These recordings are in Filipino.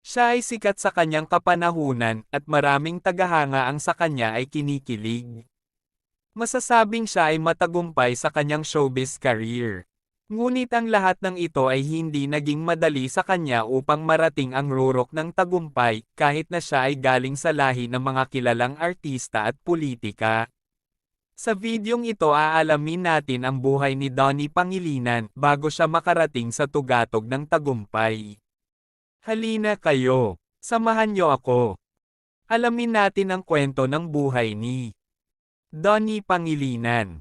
Siya ay sikat sa kanyang kapanahunan at maraming tagahanga ang sa kanya ay kinikilig. Masasabing siya ay matagumpay sa kanyang showbiz career. Ngunit ang lahat ng ito ay hindi naging madali sa kanya upang marating ang rurok ng tagumpay kahit na siya ay galing sa lahi ng mga kilalang artista at politika. Sa videong ito aalamin natin ang buhay ni Donnie Pangilinan bago siya makarating sa tugatog ng tagumpay. Halina kayo, samahan niyo ako. Alamin natin ang kwento ng buhay ni Donnie Pangilinan.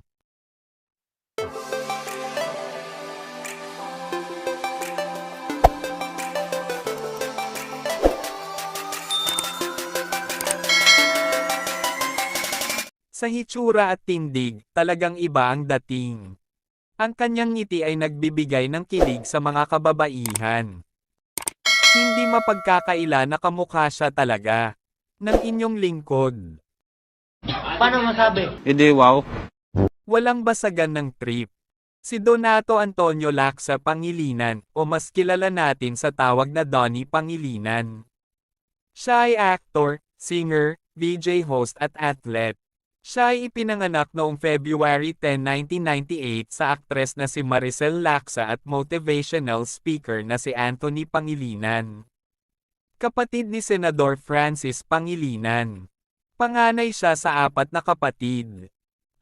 Sa hitsura at tindig, talagang iba ang dating. Ang kanyang ngiti ay nagbibigay ng kilig sa mga kababaihan. Hindi mapagkakaila na kamukha siya talaga ng inyong lingkod. Paano masabi? Hindi, wow. Walang basagan ng trip. Si Donato Antonio Lacsa Pangilinan, o mas kilala natin sa tawag na Donnie Pangilinan. Siya ay actor, singer, VJ host at athlete. Siya ay ipinanganak noong February 10, 1998 sa aktres na si Maricel Lacsa at motivational speaker na si Anthony Pangilinan. Kapatid ni Senador Francis Pangilinan. Panganay siya sa 4 na kapatid.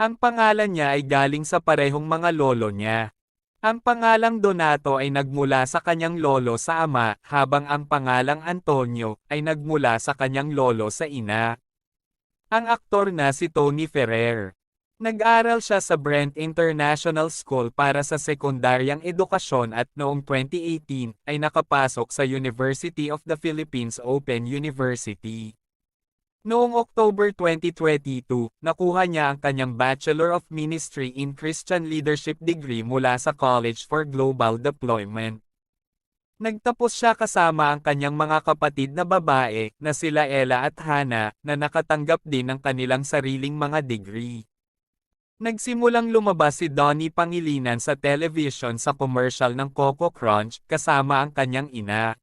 Ang pangalan niya ay galing sa parehong mga lolo niya. Ang pangalang Donato ay nagmula sa kanyang lolo sa ama, habang ang pangalang Antonio ay nagmula sa kanyang lolo sa ina. Ang aktor na si Tony Ferrer. Nag-aral siya sa Brent International School para sa sekundaryang edukasyon at noong 2018 ay nakapasok sa University of the Philippines Open University. Noong October 2022, nakuha niya ang kanyang Bachelor of Ministry in Christian Leadership degree mula sa College for Global Deployment. Nagtapos siya kasama ang kanyang mga kapatid na babae, na sila Ella at Hannah, na nakatanggap din ng kanilang sariling mga degree. Nagsimulang lumabas si Donnie Pangilinan sa television sa commercial ng Coco Crunch, kasama ang kanyang ina.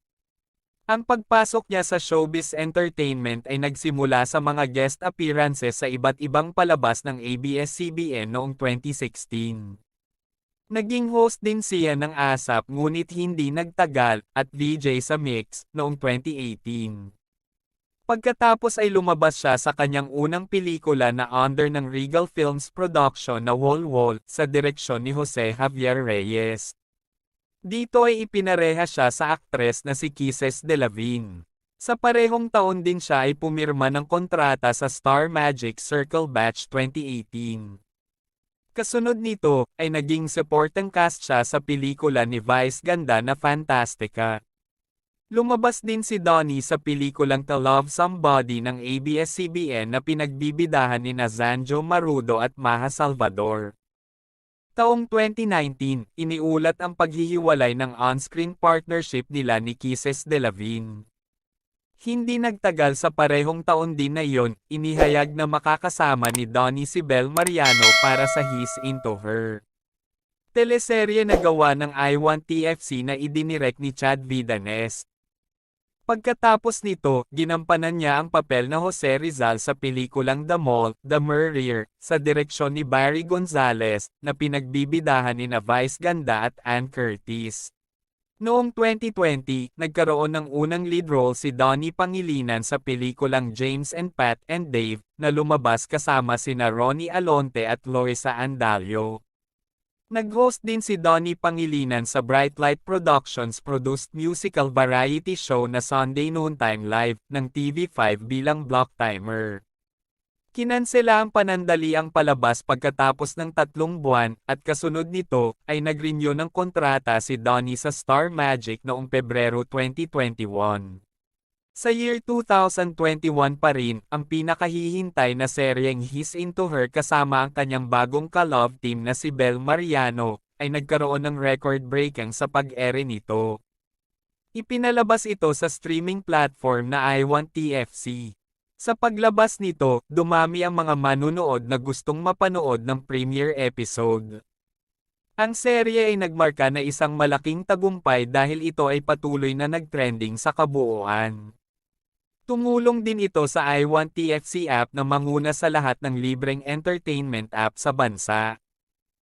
Ang pagpasok niya sa showbiz entertainment ay nagsimula sa mga guest appearances sa iba't ibang palabas ng ABS-CBN noong 2016. Naging host din siya ng ASAP ngunit hindi nagtagal, at VJ sa Mix, noong 2018. Pagkatapos ay lumabas siya sa kanyang unang pelikula na under ng Regal Films production na Wall Wall, sa direksyon ni Jose Javier Reyes. Dito ay ipinareha siya sa aktres na si Kisses De La Vigne. Sa parehong taon din siya ay pumirma ng kontrata sa Star Magic Circle Batch 2018. Kasunod nito, ay naging supporting cast siya sa pelikula ni Vice Ganda na Fantastica. Lumabas din si Donnie sa pelikulang To Love Somebody ng ABS-CBN na pinagbibidahan ni Zanjo Marudo at Maha Salvador. Taong 2019, iniulat ang paghihiwalay ng on-screen partnership nila ni Kisses De La Vigne. Hindi nagtagal sa parehong taon din na iyon, inihayag na makakasama ni Donnie si Bel Mariano para sa He's Into Her. Teleserye na gawa ng I Want TFC na idinirect ni Chad Vidanes. Pagkatapos nito, ginampanan niya ang papel na Jose Rizal sa pelikulang The Mall, The Murderer, sa direksyon ni Barry Gonzalez, na pinagbibidahan ni Vice Ganda at Ann Curtis. Noong 2020, nagkaroon ng unang lead role si Donnie Pangilinan sa pelikulang James and Pat and Dave, na lumabas kasama sina Ronnie Alonte at Loisa Andalio. Nag-host din si Donnie Pangilinan sa Bright Light Productions produced musical variety show na Sunday Noontime Live, ng TV5 bilang block timer. Kinansela ang panandaliang palabas pagkatapos ng 3 buwan, at kasunod nito, ay nag-renew ng kontrata si Donnie sa Star Magic noong Pebrero 2021. Sa year 2021 pa rin, ang pinakahihintay na seryeng He's Into Her kasama ang kanyang bagong ka-love team na si Bel Mariano, ay nagkaroon ng record-breaking sa pag-ere nito. Ipinalabas ito sa streaming platform na I Want TFC. Sa paglabas nito, dumami ang mga manunood na gustong mapanood ng premiere episode. Ang serye ay nagmarka na isang malaking tagumpay dahil ito ay patuloy na nagtrending sa kabuuan. Tumulong din ito sa iWantTFC app na manguna sa lahat ng libreng entertainment app sa bansa.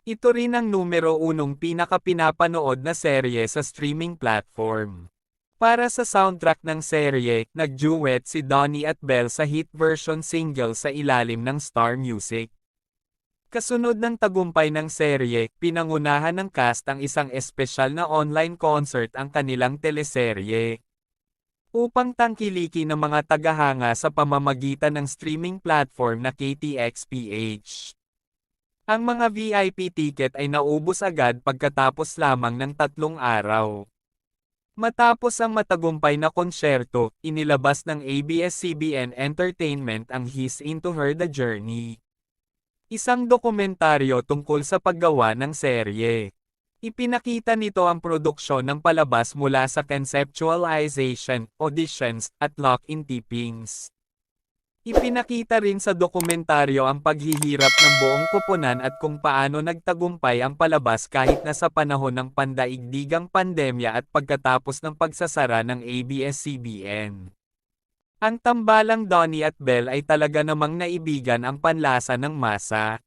Ito rin ang numero 1 pinakapinapanood na serye sa streaming platform. Para sa soundtrack ng serye, nag-duet si Donnie at Belle sa hit version single sa ilalim ng Star Music. Kasunod ng tagumpay ng serye, pinangunahan ng cast ang isang espesyal na online concert ang kanilang teleserye. Upang tangkilikin ng mga tagahanga sa pamamagitan ng streaming platform na KTXPH. Ang mga VIP ticket ay naubos agad pagkatapos lamang ng 3 araw. Matapos ang matagumpay na konsyerto, inilabas ng ABS-CBN Entertainment ang He's Into Her The Journey. Isang dokumentaryo tungkol sa paggawa ng serye. Ipinakita nito ang produksyon ng palabas mula sa conceptualization, auditions, at lock-in tapings. Ipinakita rin sa dokumentaryo ang paghihirap ng buong koponan at kung paano nagtagumpay ang palabas kahit na sa panahon ng pandaigdigang pandemya at pagkatapos ng pagsasara ng ABS-CBN. Ang tambalang Donnie at Belle ay talaga namang naibigan ang panlasa ng masa.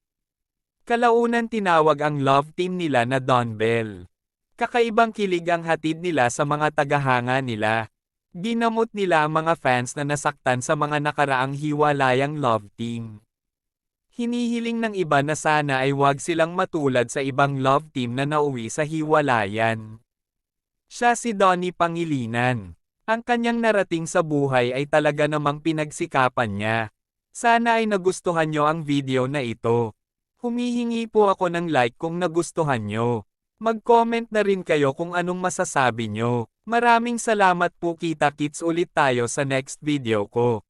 Kalaunan tinawag ang love team nila na Don Bell. Kakaibang kilig ang hatid nila sa mga tagahanga nila. Ginamot nila ang mga fans na nasaktan sa mga nakaraang hiwalayang love team. Hinihiling ng iba na sana ay wag silang matulad sa ibang love team na nauwi sa hiwalayan. Siya si Donnie Pangilinan. Ang kanyang narating sa buhay ay talaga namang pinagsikapan niya. Sana ay nagustuhan nyo ang video na ito. Humihingi po ako ng like kung nagustuhan nyo. Mag-comment na rin kayo kung anong masasabi nyo. Maraming salamat po, kita-kits ulit tayo sa next video ko.